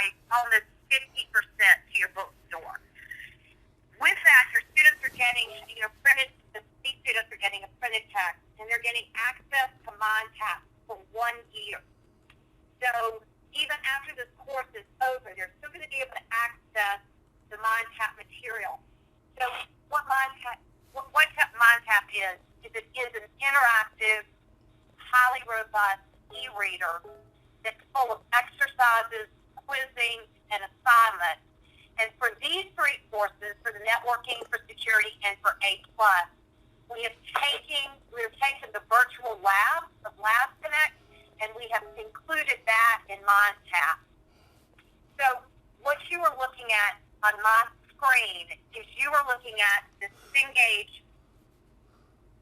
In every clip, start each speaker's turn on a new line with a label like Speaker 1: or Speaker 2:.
Speaker 1: by almost 50% to your bookstore. With that, your students are getting, these students are getting a printed text, and they're getting access to Mindtap for 1 year. So even after this course is over, they're still going to be able to access the Mindtap material. So what Mindtap is it is an interactive, highly robust e-reader that's full of exercises, quizzing, and assignments. And for these 3 courses, for the networking, for security, and for A+, we have taken the virtual labs of Lab Connect, and we have included that in Mindtap. So what you are looking at on my screen is you are looking at the Cengage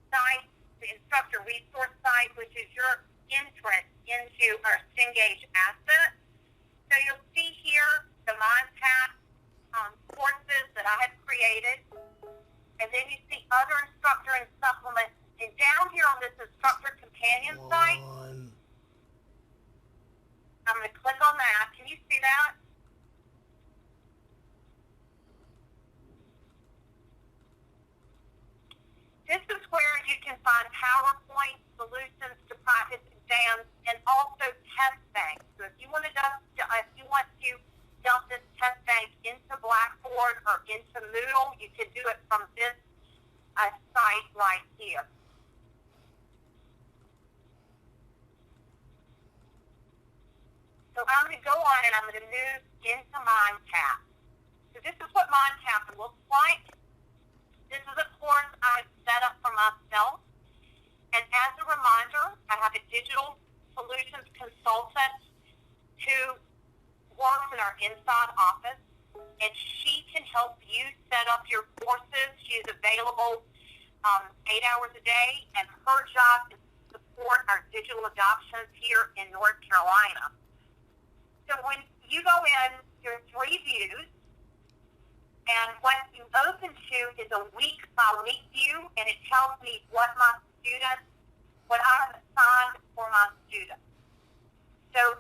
Speaker 1: site, the instructor resource site, which is your entrance into our Cengage asset. So you'll see here the Mindtap courses that I have created, and then you see other instructor and supplements. And down here on this instructor companion site, I'm going to click on that. Can you see that? This is where you can find PowerPoint solutions to practice exams and also test banks. So if you want to dump this test bank into Blackboard or into Moodle, you can do it from this site right here. So I'm going to go on and I'm going to move into Mindtap. So this is what Mindtap looks like. This is a course I've set up for myself. And as a reminder, I have a digital solutions consultant who works in our inside office, and she can help you set up your courses. She's available 8 hours a day, and her job is to support our digital adoptions here in North Carolina. So when you go in, there are 3 views. And what you open to is a week-by-week view, and it tells me what I have assigned for my students. So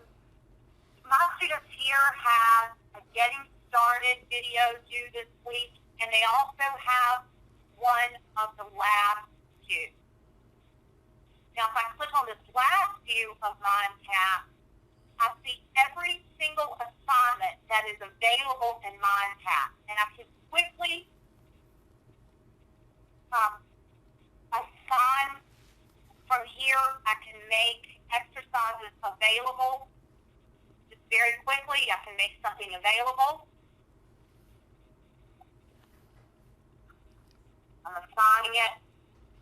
Speaker 1: my students here have a getting started video due this week, and they also have one of the lab views. Now, if I click on this last view of Mindtap, I see every single assignment that is available in Mindtap, and I can quickly assign from here. I can make exercises available just very quickly. I can make something available. I'm assigning it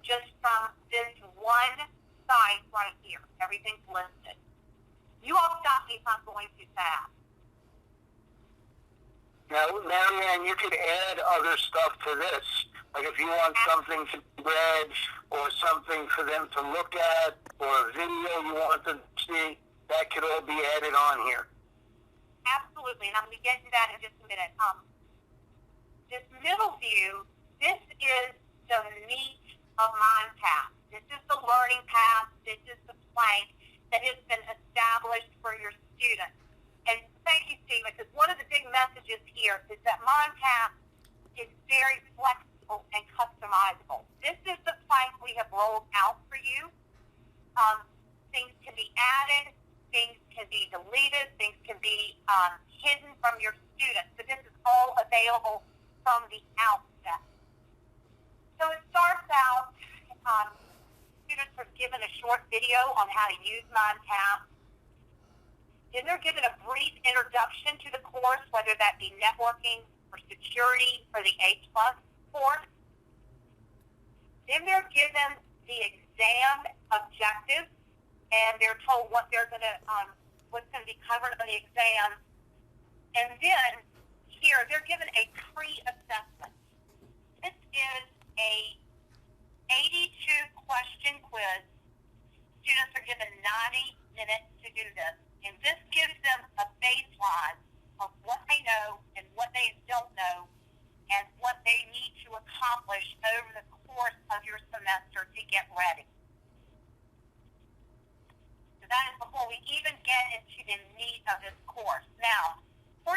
Speaker 1: just from this one site right here. Everything's listed. You all stop me if I'm going too fast.
Speaker 2: Now, Marianne, you could add other stuff to this. Like if you want something to be read or something for them to look at or a video you want them to see, that could all be added on here.
Speaker 1: Absolutely, and I'm going to get to that in just a minute. This middle view, this is the meat of Mindtap. This is the learning path. This is the plank that has been established for your students. And thank you, Steve, because one of the big messages here is that Mindtap is very flexible and customizable. This is the plank we have rolled out for you. Things can be added, things can be deleted, things can be hidden from your students. So this is all available from the outset. So it starts out, students are given a short video on how to use Mindtap. Then they're given a brief introduction to the course, whether that be networking or security or the A+ course. Then they're given the exam objectives, and they're told what they're going to, what's going to be covered on the exam. And then here they're given a pre-assessment. This is a 82-question quiz. Students are given 90 minutes to do this. And this gives them a baseline of what they know and what they don't know and what they need to accomplish over the course of your semester to get ready. So that is before we even get into the meat of this course. Now,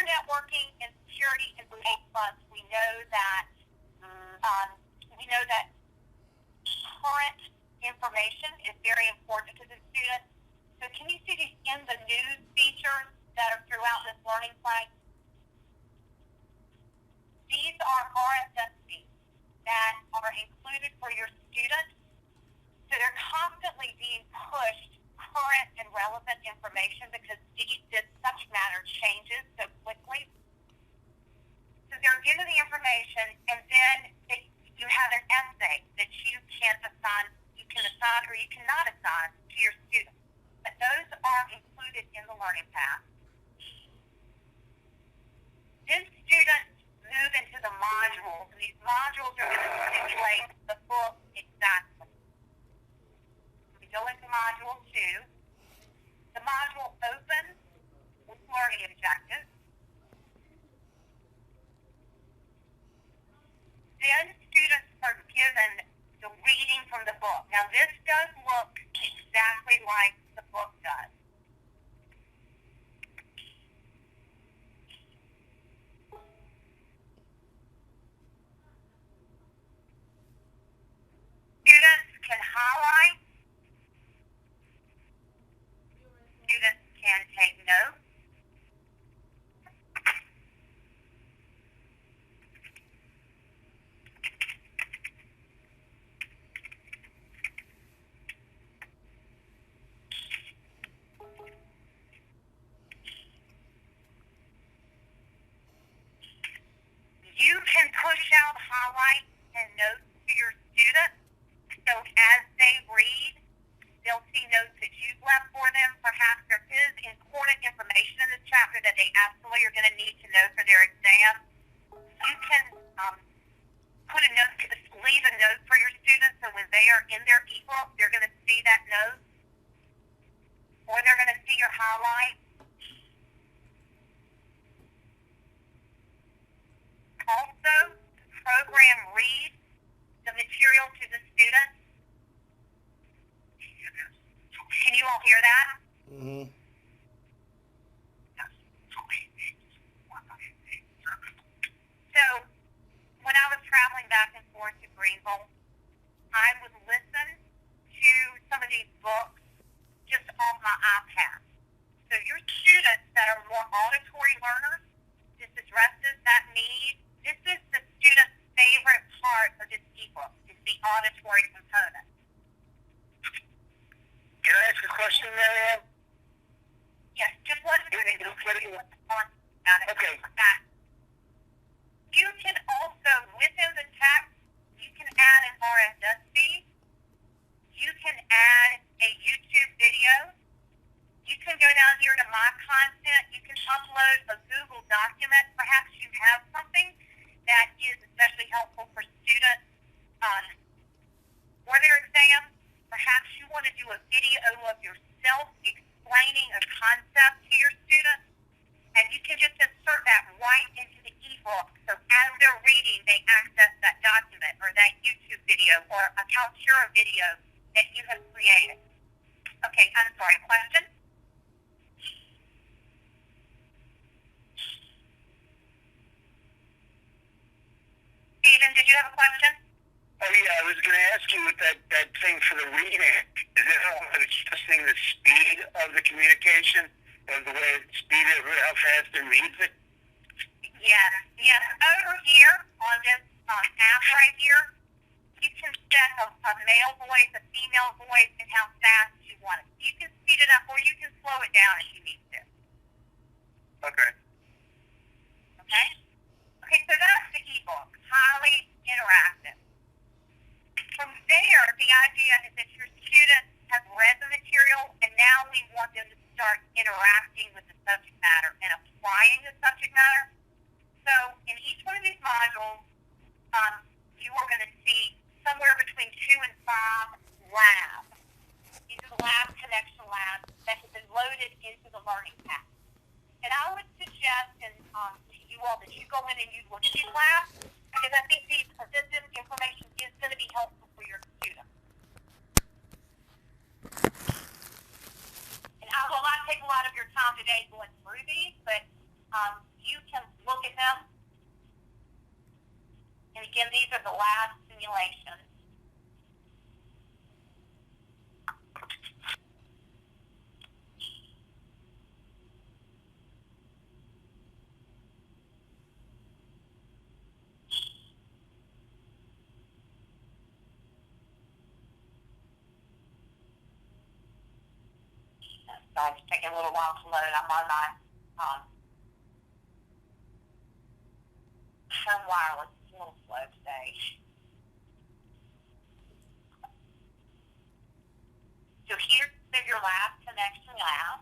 Speaker 1: networking and security is A plus. We know that current information is very important to the students. So can you see these in the news features that are throughout this learning plan? These are RSS that are included for your students. So they're constantly being pushed current and relevant information because this subject matter changes so quickly. So they're given the information, and then you have an essay that you can assign or you cannot assign to your students. But those are included in the learning path. Then students move into the modules, and these modules are going to stimulate the book exactly. We go into module 2. The module opens with learning objectives. Then students are given the reading from the book. Now this does look exactly like the book does. Students can highlight. Students can take notes. You can push out highlights and notes to your students. So as they read, they'll see notes that you've left for them. Perhaps there is important information in this chapter that they absolutely are going to need to know for their exam. You can leave a note for your students, so when they are in their ebook, they're going to see that note, or they're going to see your highlights. Also, the program reads the material to the students. Can you all hear that?
Speaker 3: Mm-hmm.
Speaker 1: So, when I was traveling back and forth to Greenville, I would listen to some of these books just off my iPad. So your students that are more auditory learners, this addresses that need. This is the student's favorite part of this ebook, is the auditory component.
Speaker 2: Can I ask a question, Marianne?
Speaker 1: Yes, just let me
Speaker 2: Okay.
Speaker 1: You can also, within the text, you can add an RSS feed. You can add a YouTube video. You can go down here to My Content. You can upload a Google document. Perhaps you have something that is especially helpful for students for their exam. Perhaps you want to do a video of yourself explaining a concept to your students, and you can just insert that right into the ebook. So as they're reading, they access that document or that YouTube video or a Kaltura video that you have created. Okay, I'm sorry, question? Stephen, did you have a question?
Speaker 2: Oh yeah, I was going to ask you with that thing for the reading. Is it adjusting the speed of the communication, of the way how fast it reads it?
Speaker 1: Yes. Over here on this app right here, you can set a male voice, a female voice, and how fast you want it. You can speed it up or you can slow it down if you need to.
Speaker 2: Okay.
Speaker 1: Okay, so that's the ebook, highly interactive. From there, the idea is that your students have read the material, and now we want them to start interacting with the subject matter and applying the subject matter. So in each one of these modules, you are going to see somewhere between 2 and 5 labs. These are the lab connection labs that have been loaded into the learning path. And I would suggest to you all that you go in and you look at these labs, because I think this information is going to be helpful for your students. And I will not take a lot of your time today going through these, but you again, these are the last simulations. So it's taking a little while to load. I'm on my phone wireless. It's a little slow today. So here's your lab connection lab.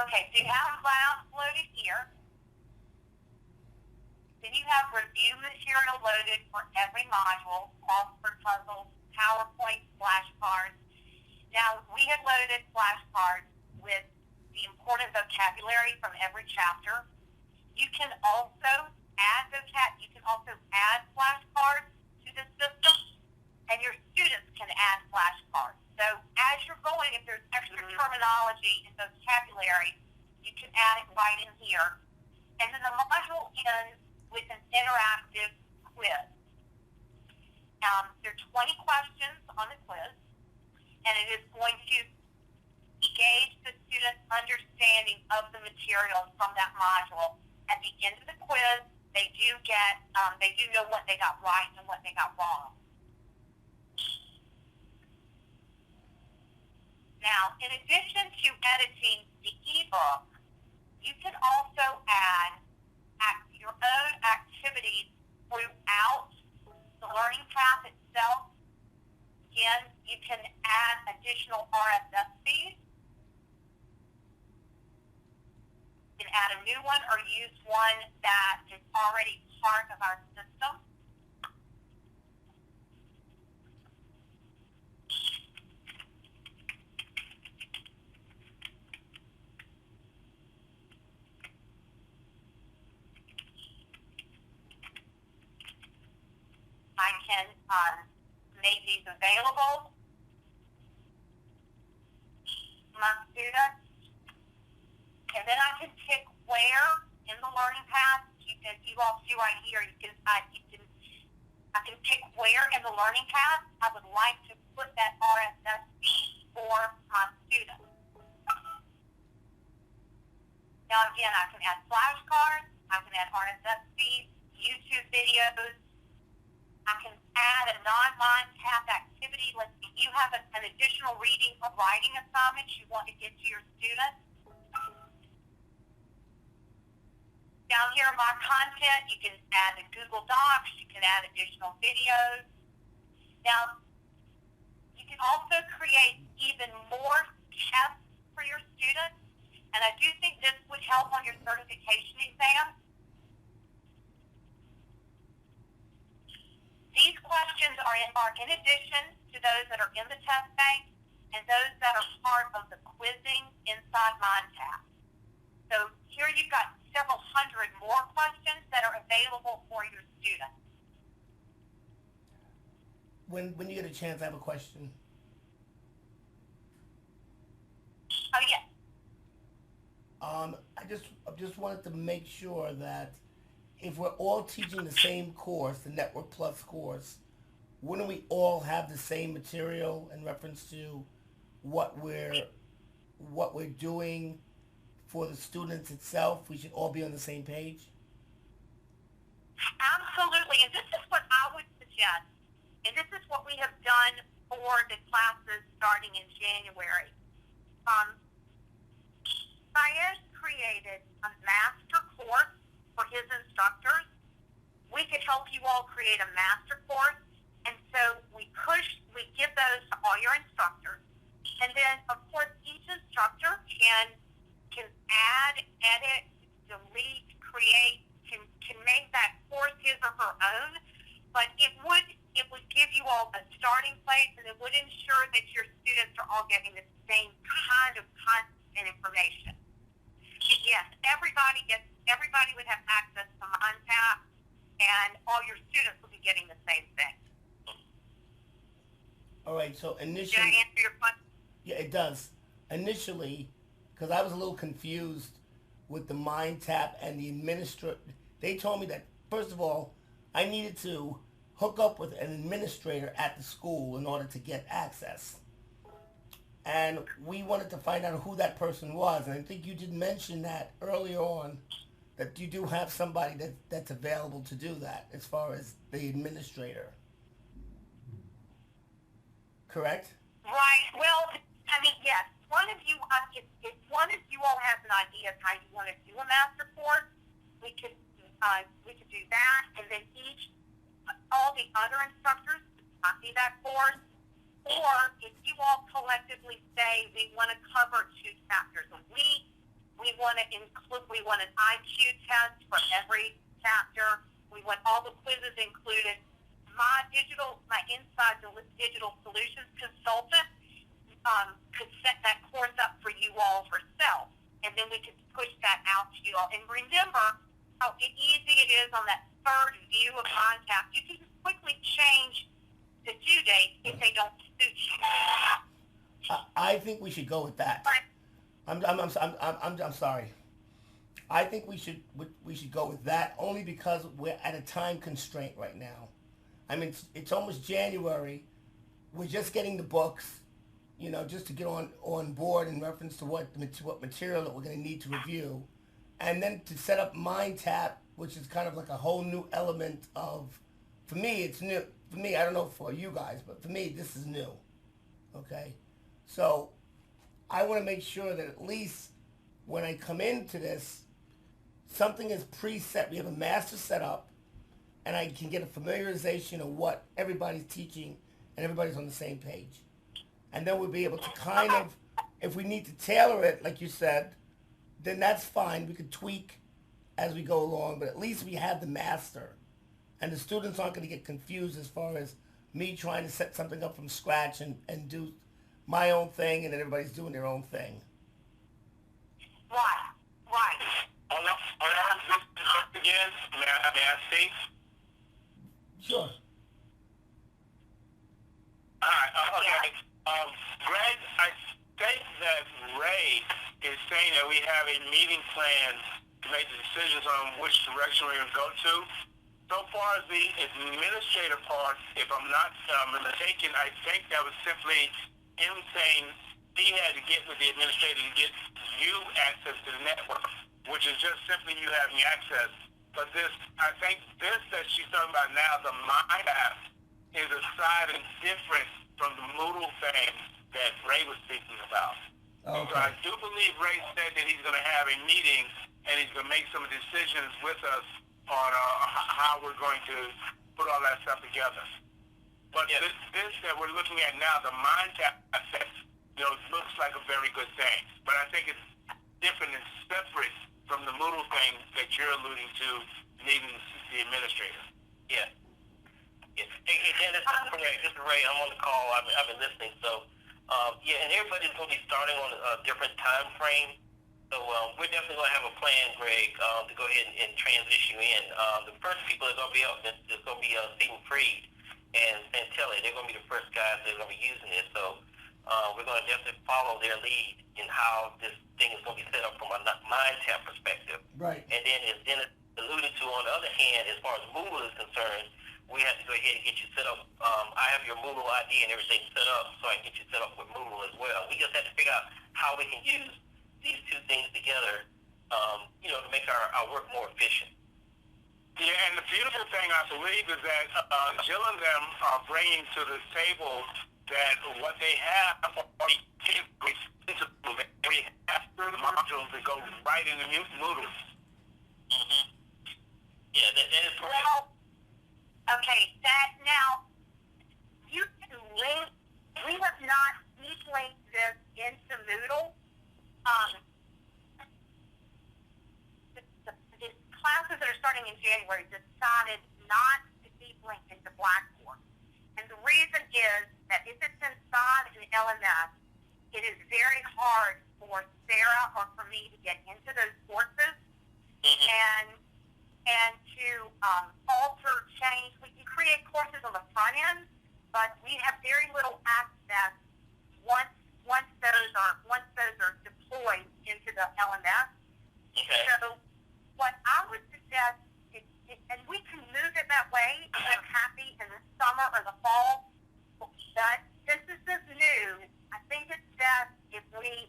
Speaker 1: Okay, so you have labs loaded here. Then you have review material loaded for every module, crossword puzzles, PowerPoint, flashcards. Now, we have loaded flashcards with the important vocabulary from every chapter. You can also add flashcards to the system, and your students can add flashcards. So as you're going, if there's extra terminology and vocabulary, you can add it right in here. And then the module ends with an interactive quiz. There are 20 questions on the quiz, and it is going to gauge the student's understanding of the material from that module. At the end of the quiz, they do know what they got right and what they got wrong. Now, in addition to editing the ebook, you can also add your own activities throughout the learning path itself. Again, you can add additional RSS feeds. You can add a new one or use one that is already part of our system. I can make these available to my students, and then I can pick where in the learning path. You all see right here. I can pick where in the learning path I would like to put that RSS feed for my students. Now again, I can add flashcards. I can add RSS feeds, YouTube videos. I can add a non-Mindtap activity. Let's see, you have an additional reading or writing assignment you want to get to your students. Down here in my content, you can add the Google Docs. You can add additional videos. Now, you can also create even more tests for your students, and I do think this would help on your certification exam. These questions are in addition to those that are in the test bank and those that are part of the quizzing inside Mindtap. So here you've got several hundred more questions that are available for your students.
Speaker 3: When you get a chance, I have a question.
Speaker 1: Oh, yes.
Speaker 3: I just wanted to make sure that if we're all teaching the same course, the Network Plus course, wouldn't we all have the same material in reference to what we're doing for the students itself? We should all be on the same page?
Speaker 1: Absolutely, and this is what I would suggest, and this is what we have done for the classes starting in January. Syed created a master course for his instructors. We could help you all create a master course, and so we give those to all your instructors. And then, of course, each instructor can add, edit, delete, create, can make that course his or her own, but it would give you all a starting place, and it would ensure that your students are all getting the same kind of content and information. Yes, everybody would have access to Mindtap, and all your students will be getting the same thing.
Speaker 3: All right, so
Speaker 1: Did I
Speaker 3: initially,
Speaker 1: answer your question?
Speaker 3: yeah, it does. Initially, because I was a little confused with the Mindtap and the administrator. They told me that, first of all, I needed to hook up with an administrator at the school in order to get access. And we wanted to find out who that person was. And I think you did mention that earlier on, that you do have somebody that's available to do that as far as the administrator. Correct?
Speaker 1: Right. Well, I mean, yes. If one of you all has an idea of how you want to do a master course, we could do that, and then all the other instructors copy that course. Or if you all collectively say we want to cover 2 chapters a week, we want an IQ test for every chapter. We want all the quizzes included. My inside digital solutions consultant could set that course up for you all herself, and then we could push that out to you all. And remember how easy it is on that third view of Mindtap. You can just quickly change the due date if they don't suit you.
Speaker 3: I think we should go with that. I'm sorry. I think we should go with that only because we're at a time constraint right now. I mean, it's almost January. We're just getting the books, just to get on board in reference to what material that we're going to need to review. And then to set up Mindtap, which is kind of like a whole new element of, for me, it's new. For me, I don't know for you guys, but for me, this is new. Okay? So I want to make sure that at least when I come into this, something is preset. We have a master set up, and I can get a familiarization of what everybody's teaching, and everybody's on the same page. And then we'll be able to kind of, if we need to tailor it, like you said, then that's fine. We could tweak as we go along, but at least we have the master. And the students aren't going to get confused as far as me trying to set something up from scratch and do my own thing, and then everybody's doing their own thing.
Speaker 1: Right.
Speaker 2: Again, may I speak?
Speaker 3: Sure.
Speaker 2: All right. Okay. Greg, I think that Ray is saying that we have a meeting plan to make the decisions on which direction we're going to go to. So far as the administrative part, if I'm not mistaken, I think that was simply him saying he had to get with the administrator to get you access to the network, which is just simply you having access. But I think this that she's talking about now, the Mindtap, is aside and different from the Moodle thing that Ray was speaking about.
Speaker 3: Okay.
Speaker 2: So I do believe Ray said that he's going to have a meeting and he's going to make some decisions with us on how we're going to put all that stuff together. But this that we're looking at now, the Mindtap, looks like a very good thing. But I think it's different and separate from the Moodle thing that you're alluding to, needing the administrator.
Speaker 4: Yeah. Hey, Dennis, this is Ray. This is Ray. I'm on the call. I've been listening. So, and everybody's going to be starting on a different time frame. So we're definitely going to have a plan, Greg, to go ahead and transition you in. The first people that are going to be out is going to be Stephen Freed and Santelli. They're going to be the first guys that are going to be using it. So we're going to definitely follow their lead in how this thing is going to be set up from a Mindtap perspective.
Speaker 3: Right.
Speaker 4: And then, as Dennis alluded to, on the other hand, as far as Moodle is concerned, we have to go ahead and get you set up. I have your Moodle ID and everything set up, so I can get you set up with Moodle as well. We just have to figure out how we can use these two things together, to make our work more efficient.
Speaker 2: Yeah, and the beautiful thing, I believe, is that Jill and them are bringing to the table that what they have already the modules that go right in the Moodle.
Speaker 4: Mm-hmm. Yeah, that is correct.
Speaker 1: Well, okay, now, you can link, we have not deep linked this into Moodle. The classes that are starting in January decided not to deep link into Blackboard. And the reason is that if it's inside an LMS, it is very hard for Sarah or for me to get into those courses.
Speaker 4: Mm-hmm.
Speaker 1: And and to alter, change. We can create courses on the front end, but we have very little access once those are deployed into the LMS.
Speaker 4: Okay.
Speaker 1: So what I would suggest is, and we can move it that way if you're happy in the summer or the fall, but since this is new, I think it's best if we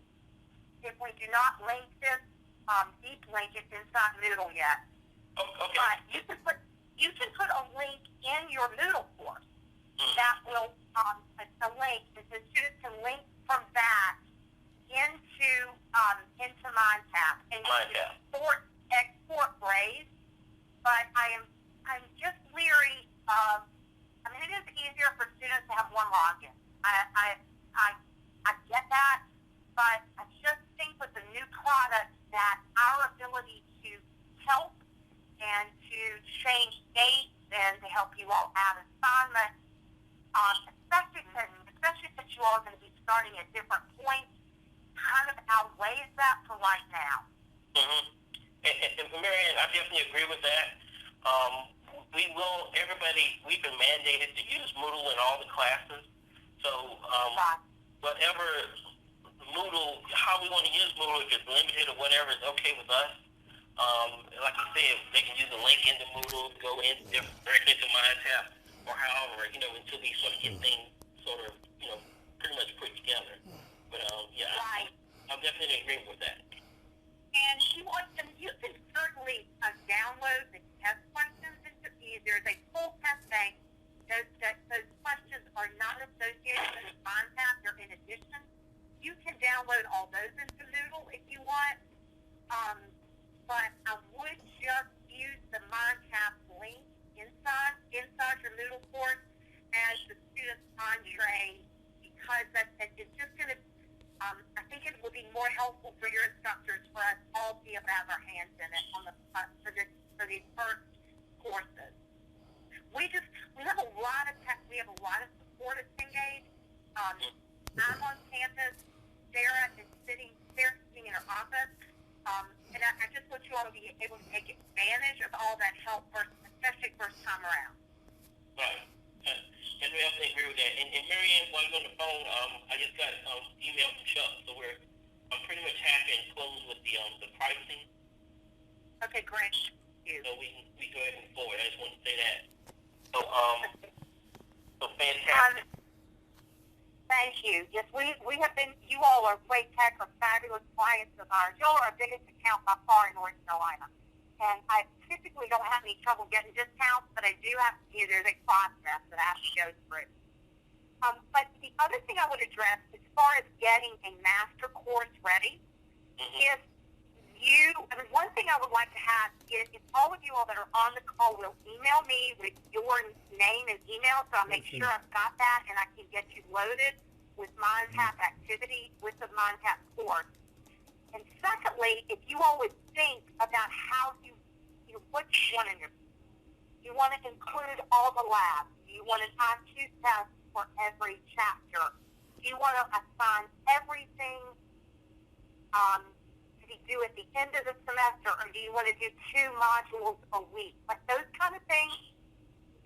Speaker 1: do not link this, deep link it inside Moodle yet.
Speaker 4: Okay.
Speaker 1: But you can put a link in your Moodle course that will a link that the students can link from that into Mindtap and export grades. But I'm just leery of. I mean, it is easier for students to have one login. I get that, but I just think with the new product that our ability to help and to change dates and to help you all add assignments, especially since you all are going to be starting at different points, kind of outweighs that for right now.
Speaker 4: Mm-hmm. And Marianne, I definitely agree with that. We've been mandated to use Moodle in all the classes. So whatever Moodle, how we want to use Moodle, if it's limited or whatever, is okay with us. Like you said, they can use a link into Moodle to go in directly to Mindtap or however, until we sort of get things sort of, pretty much put together. But,
Speaker 1: Right.
Speaker 4: I'm definitely in agreement with that.
Speaker 1: And you can certainly download the test questions. There's a full test bank. Those questions are not associated with Mindtap. They're in addition. You can download all those into Moodle if you want. But I would just use the Mindtap link inside your Moodle course as the student's entree, because it's just going to. I think it will be more helpful for your instructors for us all to be able to have our hands in it for these first courses. We have a lot of support at Cengage. I'm on campus. Sarah is sitting in her office, and I just want you all to be able to take advantage of all that help, especially first time around.
Speaker 4: Right. And we definitely agree with that. And Marianne, while you're on the phone, I just got email from Chuck, so I'm pretty much happy and closed with the pricing.
Speaker 1: Okay, great. Thank you.
Speaker 4: So we go ahead and move forward. I just want to say that. So fantastic.
Speaker 1: Thank you. Yes, we have been. You all are Wake Tech are fabulous clients of ours. You all are our biggest account by far in North Carolina, and I typically don't have any trouble getting discounts, but I do have to. There's a process that I have to go through. But the other thing I would address, as far as getting a master course ready, is one thing I would like to have is if all of you all that are on the call will email me with your name and email, so I'll make sure I've got that and I can get you loaded with Mindtap activity, with the Mindtap course. And secondly, if you all would think about how what you want in your, you want to include all the labs. Do you want an IQ test for every chapter? Do you want to assign everything to do at the end of the semester, or do you want to do 2 modules a week? Like those kind of things,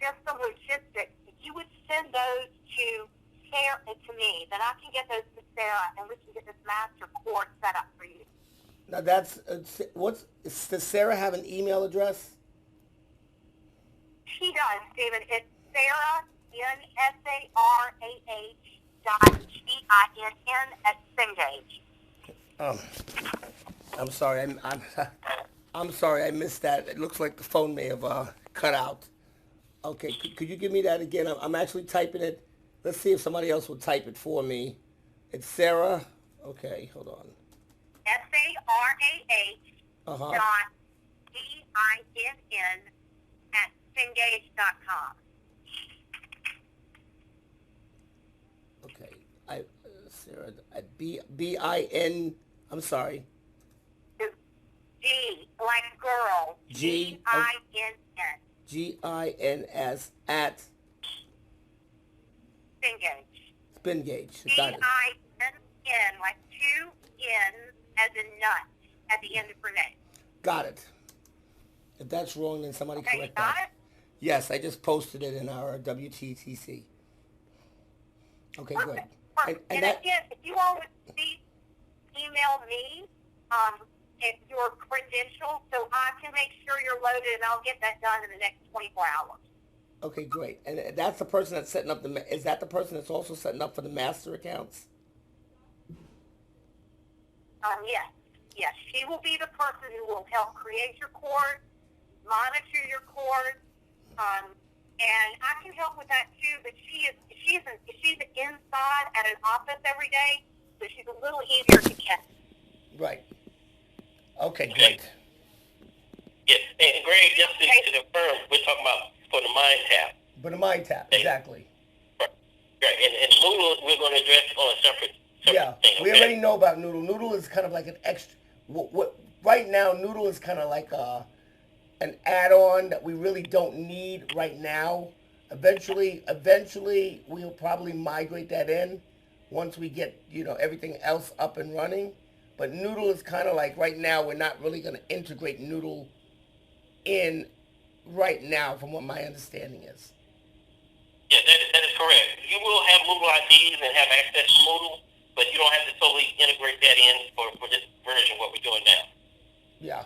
Speaker 1: just the logistics. If you would send those to Sarah and to me, then I can get those to Sarah, and we can get this master course set up for you.
Speaker 3: Now does Sarah have an email address?
Speaker 1: She does, Stephen. It's Sarah, Sarah.Ginn@Cengage.
Speaker 3: I'm sorry. I'm sorry. I missed that. It looks like the phone may have cut out. Okay. Could you give me that again? I'm actually typing it. Let's see if somebody else will type it for me. It's Sarah. Okay. Hold on.
Speaker 1: SARAH.DINN@Cengage.com.
Speaker 3: Okay. Sarah at BIN. I'm sorry.
Speaker 1: G like girl.
Speaker 3: G
Speaker 1: GINN.
Speaker 3: GINS at
Speaker 1: Cengage.
Speaker 3: Spingage. Got it.
Speaker 1: GINN, like 2 N's as in nut at the end of her name.
Speaker 3: Got it. If that's wrong, then somebody
Speaker 1: Okay, you
Speaker 3: correct
Speaker 1: got
Speaker 3: that.
Speaker 1: it?
Speaker 3: Yes, I just posted it in our WTTC. Okay, good.
Speaker 1: Perfect. Perfect.
Speaker 3: And
Speaker 1: And
Speaker 3: that,
Speaker 1: again, if you all would please email me if your credentials so I can make sure you're loaded, and I'll get that done in the next 24 hours.
Speaker 3: okay, great. And that's the person that's setting up is that the person that's also setting up for the master accounts?
Speaker 1: Yes. Yes, she will be the person who will help create your course, monitor your course, and I can help with that too. But she's inside at an office every day, so she's a little easier to catch.
Speaker 3: Right. Okay,
Speaker 4: Okay.
Speaker 3: great.
Speaker 4: Yes, and Greg, just to confirm, we're talking about for the Mindtap.
Speaker 3: But a Mindtap, exactly.
Speaker 4: Right, and Moodle we're going to address on a separate
Speaker 3: Yeah,
Speaker 4: thing,
Speaker 3: we
Speaker 4: okay?
Speaker 3: already know about Noodle. Noodle is kind of like an extra. Right now, Noodle is kind of like an add-on that we really don't need right now. Eventually, we'll probably migrate that in once we get everything else up and running. But Noodle is kind of like right now we're not really going to integrate Noodle in right now, from what my understanding is.
Speaker 4: Yeah, that is correct. You will have Moodle IDs and have access to Moodle, but you don't have to totally integrate that in for this version, what we're doing now.
Speaker 3: Yeah.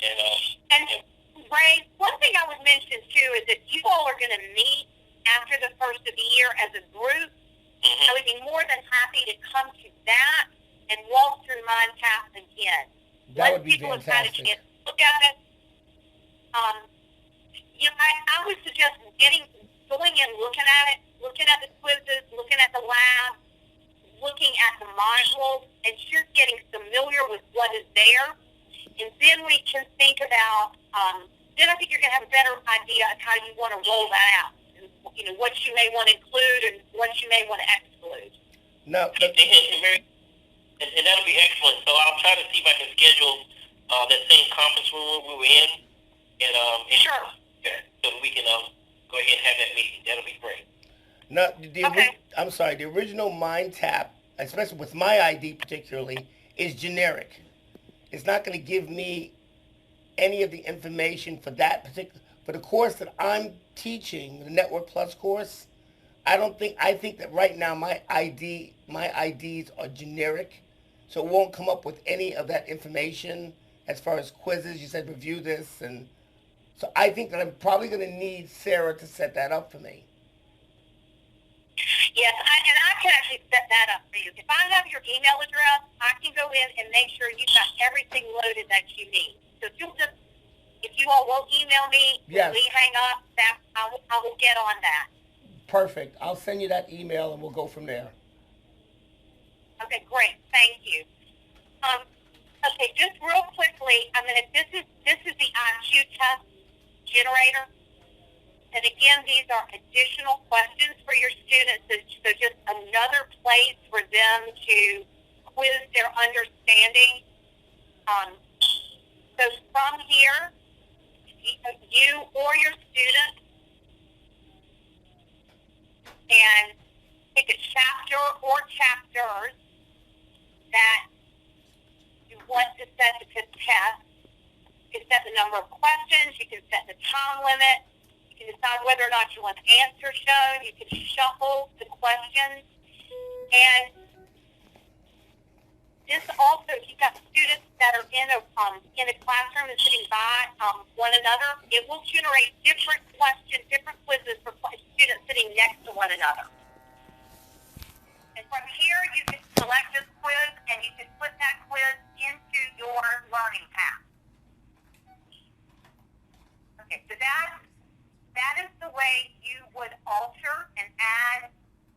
Speaker 1: And Ray, one thing I would mention too is that you all are going to meet after the first of the year as a group. I would be more than happy to come to that and walk through Mindtap again.
Speaker 3: That would be
Speaker 1: people have had a
Speaker 3: fantastic.
Speaker 1: chance to look at it. I would suggest going and looking at the quizzes, looking at the lab, looking at the modules, and just getting familiar with what is there. And then we can think about, then I think you're going to have a better idea of how you want to roll that out. And, what you may want to include and what you may want to exclude.
Speaker 3: No,
Speaker 4: and that'll be excellent. So I'll try to see if I can schedule that same conference room we were in. And
Speaker 1: Sure.
Speaker 4: So we can go ahead and have that meeting. That'll be great.
Speaker 3: no,
Speaker 1: Okay.
Speaker 3: I'm sorry. The original Mindtap, especially with my ID particularly, is generic. It's not going to give me any of the information for that particular for the course that I'm teaching, the Network Plus course. I think that right now my IDs are generic, so it won't come up with any of that information as far as quizzes. You said review this, and so I think that I'm probably going to need Sarah to set that up for me.
Speaker 1: Yes, and I can actually set that up for you. If I have your email address, I can go in and make sure you've got everything loaded that you need. So if you all will email me,
Speaker 3: Yes.
Speaker 1: when we hang up, I will get on that.
Speaker 3: Perfect. I'll send you that email, and we'll go from there.
Speaker 1: Okay, great. Thank you. Okay, just real quickly, this is the IQ test generator. And again, these are additional questions for your students. So just another place for them to quiz their understanding. So from here, you or your student can pick a chapter or chapters that you want to set to test. You can set the number of questions. You can set the time limit. You can decide whether or not you want answers shown. You can shuffle the questions. And this also, if you've got students that are in a classroom and sitting by one another, it will generate different questions, different quizzes for students sitting next to one another. And from here, you can select this quiz, and you can put that quiz into your learning path. Okay, so that is the way you would alter and add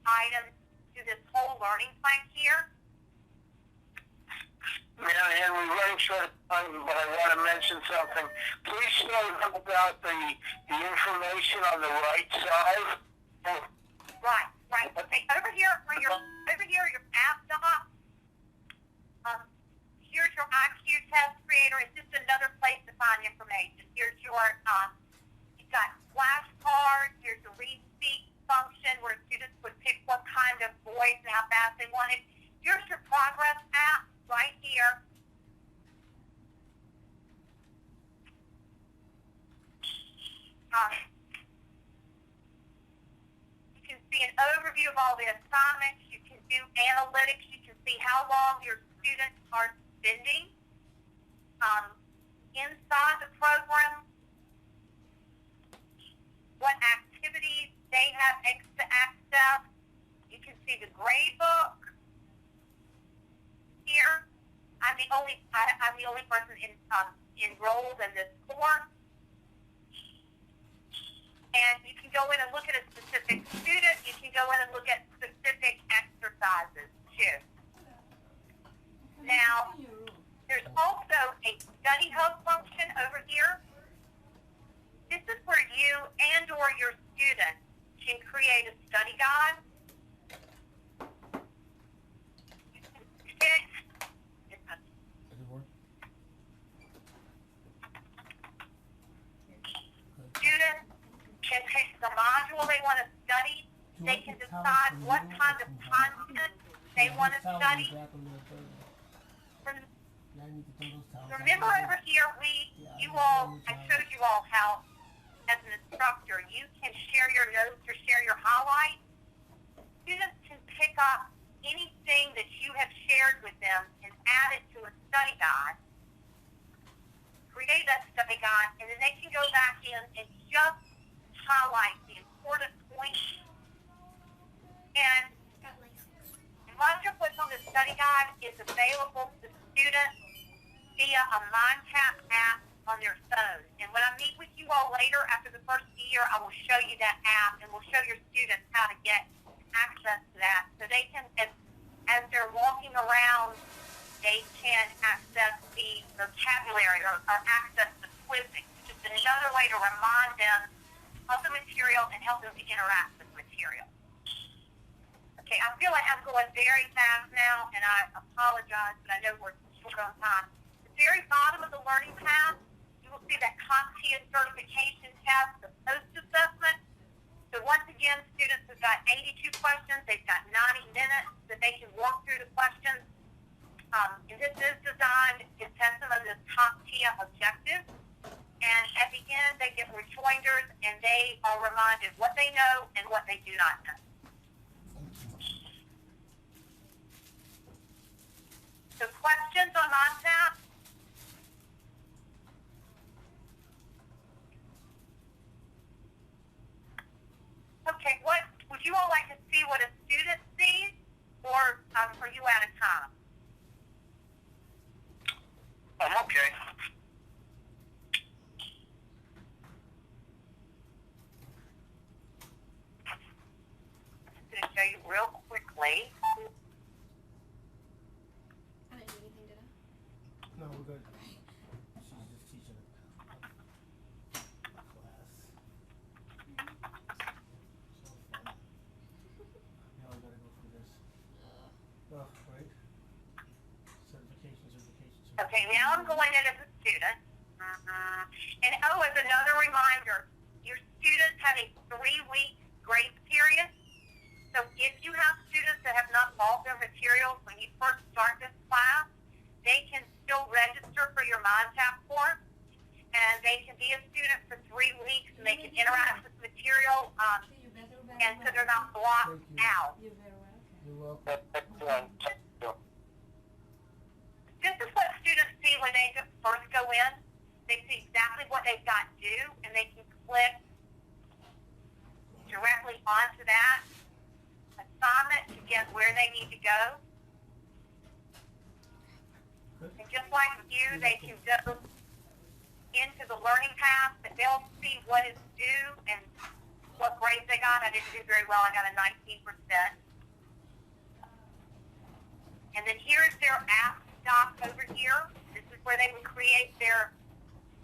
Speaker 1: items to this whole learning plan here.
Speaker 2: Mary Ann, we're running short of time, but I want to mention something. Please note about the information on the right side.
Speaker 1: Right. Okay, over here, your app doc. Here's your IQ test creator. It's just another place to find information. Here's your you've got flashcards. Here's the read speak function where students would pick what kind of voice and how fast they wanted. Here's your progress app right here. overview of all the assignments. You can do analytics. You can see how long your students are spending inside the program, what activities they have extra access. You can see the grade book here. I'm the only person enrolled in this course. And you can go in and look at a specific student. You can go in and look at specific exercises too. Now, there's also a study hub function over here. This is where you and or your student can create a study guide. Students can pick the module they want to study. They can decide what kind of content they want to study. Remember over here, I showed you all how, as an instructor, you can share your notes or share your highlights. Students can pick up anything that you have shared with them and add it to a study guide, create that study guide, and then they can go back in and just highlight the important points. And module what's on the study guide is available to students via a Mindtap app on their phone. And when I meet with you all later after the first year, I will show you that app and we'll show your students how to get access to that. So they can, as they're walking around, they can access the vocabulary or access the quizzing, which is another way to remind them of the material and help them to interact with the material. Okay, I feel like I'm going very fast now, and I apologize, but I know we're short on time. At the very bottom of the learning path, you will see that CompTIA certification test, the post-assessment. So once again, students have got 82 questions. They've got 90 minutes that they can work through the questions. And this is designed to test them on the CompTIA objectives. And at the end, they get rejoinders, and they are reminded what they know and what they do not know. So questions on Mindtap? Okay, what would you all like to see what a student sees, or are you out of time?
Speaker 2: I'm okay.
Speaker 1: I'm just going to show you real quickly.
Speaker 5: I didn't do anything, did I?
Speaker 3: No, we're good. She's just teaching a class. So fun. Now we gotta go through this. Oh, right? Certification.
Speaker 1: Okay, now I'm going in as a student. And as another reminder, your students have a 3-week grace period. So if you have students that have not solved their materials when you first start this class, they can still register for your Mindtap course. And they can be a student for 3 weeks, and they can interact with the material, and so they're not blocked out.
Speaker 5: You're very welcome.
Speaker 3: You're welcome.
Speaker 1: This is what students see when they first go in. They see exactly what they've got to do, and they can click directly onto that assignment to get where they need to go. And just like you, they can go into the learning path, but they'll see what is due and what grades they got. I didn't do very well. I got a 19%. And then here's their app doc over here. This is where they would create their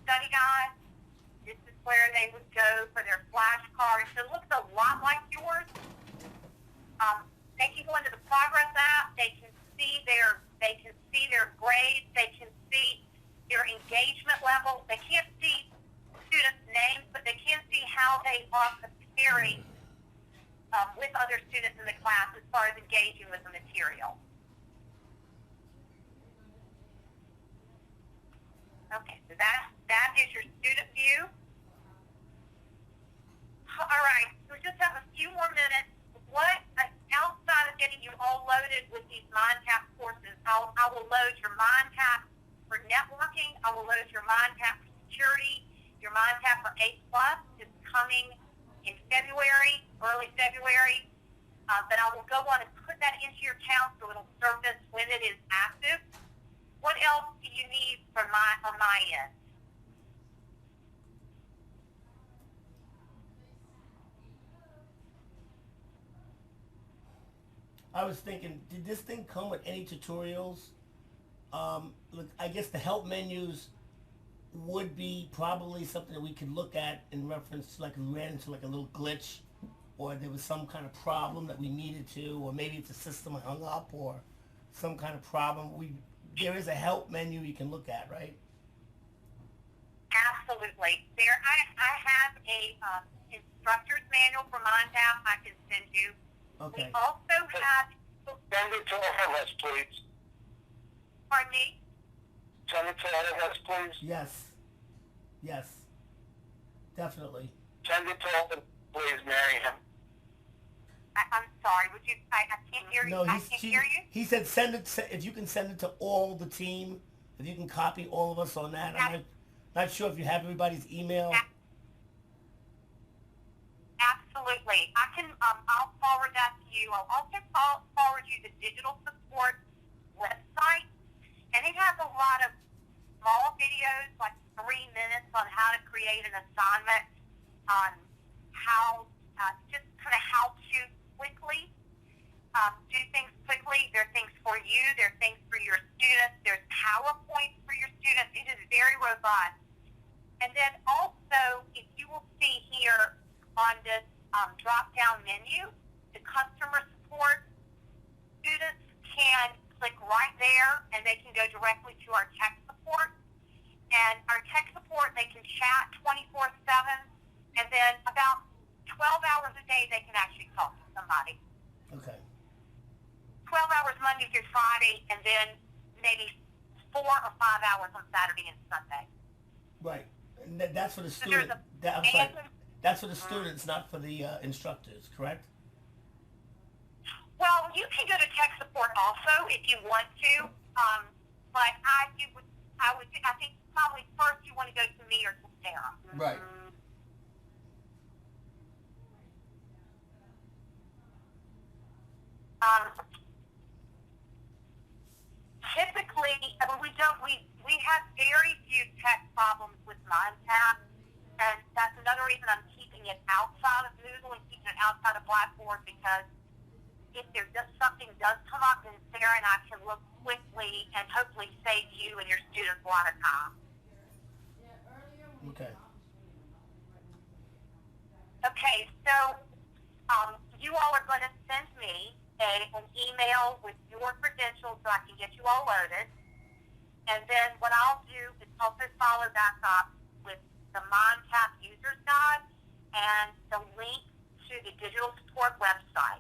Speaker 1: study guide. This is where they would go for their flashcards. So it looks a lot like yours. They can go into the progress app. They can see their grades. They can see their engagement level. They can't see students' names, but they can see how they are comparing with other students in the class as far as engaging with the material. Okay, so that is your student view. All right, so we just have a few more minutes. What getting you all loaded with these Mindtap courses. I will load your Mindtap for networking. I will load your Mindtap for security. Your Mindtap for A Plus is coming in February, early February. But I will go on and put that into your account so it'll surface when it is active. What else do you need on my end?
Speaker 3: I was thinking, did this thing come with any tutorials? Look, I guess the help menus would be probably something that we could look at in reference to, like, we ran into like a little glitch, or there was some kind of problem that we needed to, or maybe it's a system hung up, or some kind of problem. There is a help menu you can look at, right?
Speaker 1: Absolutely. I have a instructor's manual for Mindtap I can send you.
Speaker 3: Okay.
Speaker 1: We also have...
Speaker 2: Send it to all of us, please.
Speaker 1: Pardon me?
Speaker 2: Send it to all of us, please.
Speaker 3: Yes. Yes. Definitely.
Speaker 2: Send it to all of us, please, Marianne.
Speaker 1: I'm sorry. Would you? I can't hear you.
Speaker 3: No,
Speaker 1: I can't hear you.
Speaker 3: he said if you can send it to all the team, if you can copy all of us on that. I'm not sure if you have everybody's email.
Speaker 1: Absolutely. I can. I'll forward that to you. I'll also forward you the digital support website, and it has a lot of small videos, like 3 minutes, on how to create an assignment, on how just kind of how to quickly do things quickly. There are things for you. There are things for your students. There's PowerPoint for your students. It is very robust. And then also, if you will see here on this drop-down menu, the customer support, students can click right there, and they can go directly to our tech support. And our tech support, they can chat 24/7, and then about 12 hours a day, they can actually talk to somebody.
Speaker 3: Okay.
Speaker 1: 12 hours Monday through Friday, and then maybe 4 or 5 hours on Saturday and Sunday.
Speaker 3: Right. And that's for the
Speaker 1: So there's
Speaker 3: student.
Speaker 1: a-
Speaker 3: I'm sorry. That's for the students, not for the instructors, correct?
Speaker 1: Well, you can go to tech support also if you want to, but I think probably first you want to go to me or to Sarah.
Speaker 3: Right.
Speaker 1: Typically, I mean, we have very few tech problems with Mindtap, and that's another reason I'm keeping it outside of Moodle and keeping it outside of Blackboard, because if there's just something does come up, then Sarah and I can look quickly and hopefully save you and your students a lot of time.
Speaker 3: Okay.
Speaker 1: Okay, so you all are going to send me an email with your credentials so I can get you all loaded. And then what I'll do is also follow back up with the Mindtap User's Guide and the link to the digital support website.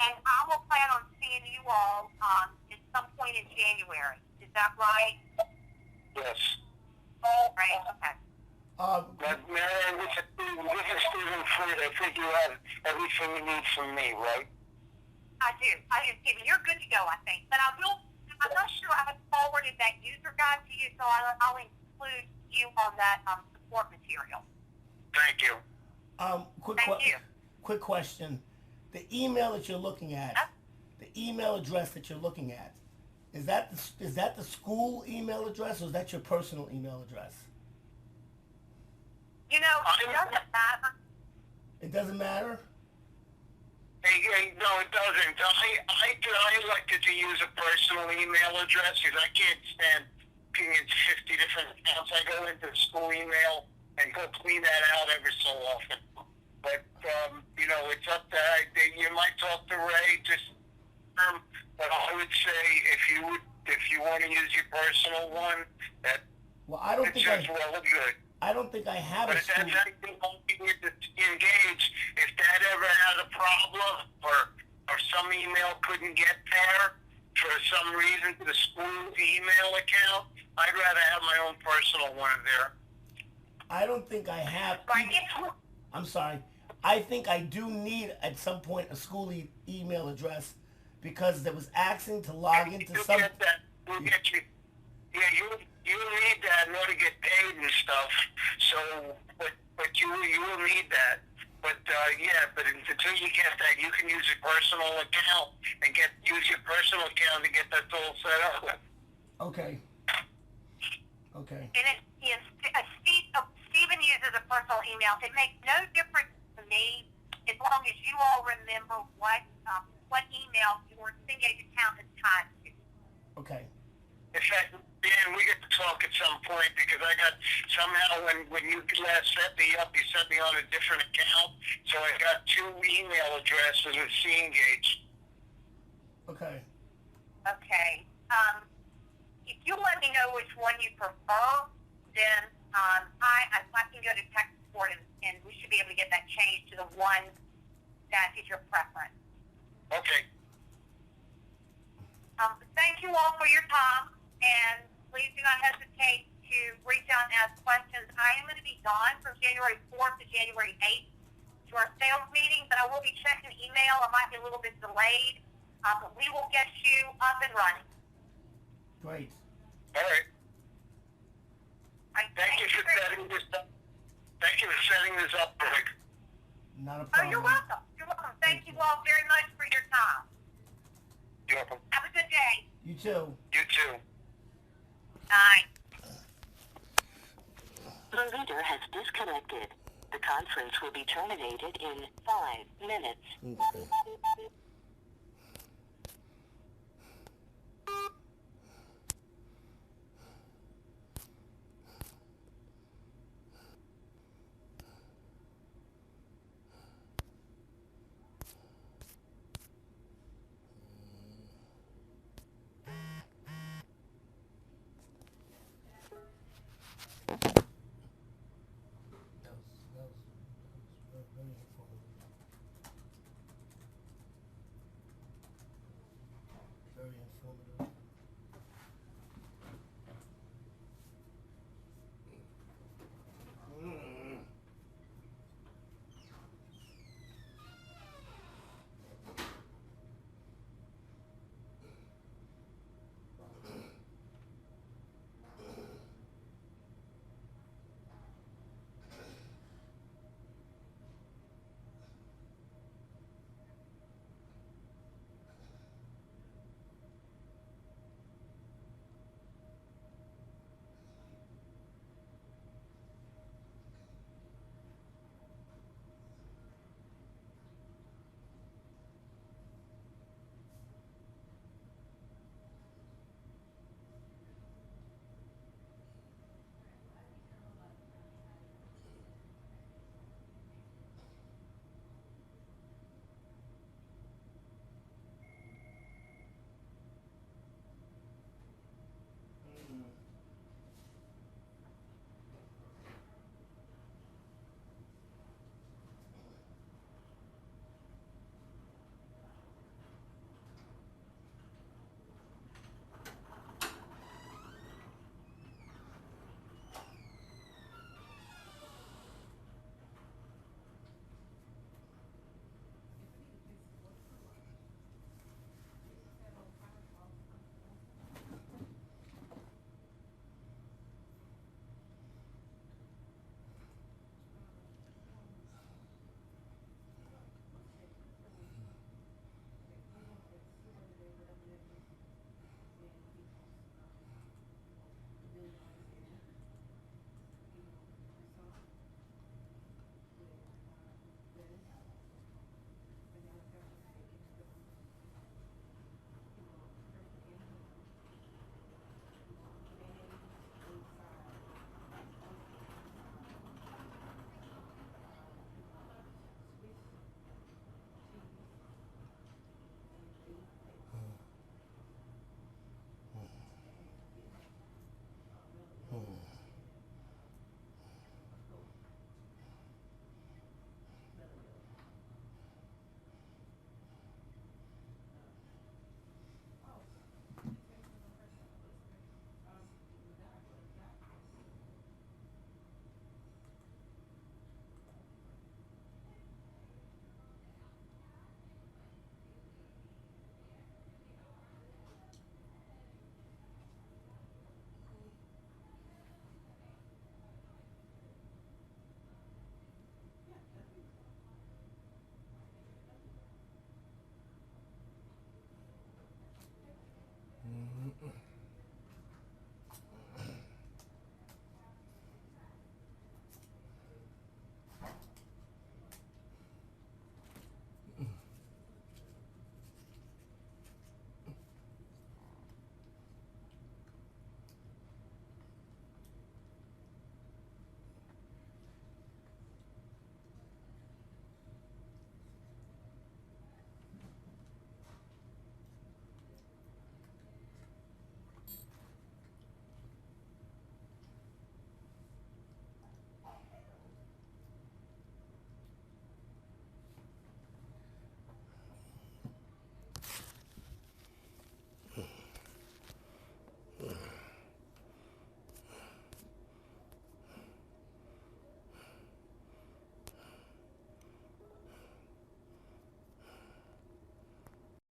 Speaker 1: And I will plan on seeing you all at some point in January. Is that right?
Speaker 2: Yes.
Speaker 1: Oh, right. Okay.
Speaker 2: Marianne, this is Stephen Freed. I think you have everything you need from me, right?
Speaker 1: I do, Stephen. You're good to go, I think. But I'm not sure I have forwarded that user guide to you, so I'll include you on that support material.
Speaker 2: Thank you.
Speaker 3: Quick question. The email that you're looking at, the email address that you're looking at, is that the school email address, or is that your personal email address?
Speaker 1: You know, it doesn't matter.
Speaker 3: It doesn't matter?
Speaker 2: Hey, no, it doesn't. I elected to use a personal email address because I can't stand pinging 50 different accounts. I go into the school email and go clean that out every so often. But, it's up to, you might talk to Ray, but I would say if you want to use your personal one,
Speaker 3: I don't think I have
Speaker 2: but
Speaker 3: a
Speaker 2: if
Speaker 3: school.
Speaker 2: that's anything you need to engage, if that ever had a problem or some email couldn't get there for some reason to the school email account, I'd rather have my own personal one there.
Speaker 3: I don't think I have. I'm sorry. I think I do need at some point a school email address because there was asking to log into
Speaker 2: You'll
Speaker 3: some.
Speaker 2: get that. We'll get you. Yeah, you need that in order to get paid and stuff. So, but you will need that. But until you get that, you can use your personal account and use your personal account to get that all set up.
Speaker 3: Okay. Okay.
Speaker 1: And Stephen uses a personal email. It makes no difference to me as long as you all remember what email your Cengage account is tied to.
Speaker 3: Okay.
Speaker 2: In fact, Dan, we get to talk at some point because I got somehow when you last set me up, you set me on a different account, so I got 2 email addresses with Cengage.
Speaker 3: Okay.
Speaker 1: Okay. If you let me know which one you prefer, then I can go to tech support and we should be able to get that changed to the one that is your preference.
Speaker 2: Okay.
Speaker 1: Thank you all for your time, and please do not hesitate to reach out and ask questions. I am going to be gone from January 4th to January 8th to our sales meeting, but I will be checking email. I might be a little bit delayed, but we will get you up and running.
Speaker 3: Great.
Speaker 2: All right. Thank you for
Speaker 1: very
Speaker 2: setting this up. Thank you for setting this up, Rick.
Speaker 3: Not a
Speaker 1: Oh,
Speaker 3: problem.
Speaker 1: you're welcome. You're welcome. Thank you all very much for your time.
Speaker 2: You're welcome.
Speaker 1: Have a good day.
Speaker 3: You too.
Speaker 2: You too.
Speaker 1: Bye.
Speaker 6: The leader has disconnected. The conference will be terminated in 5 minutes.
Speaker 3: Okay.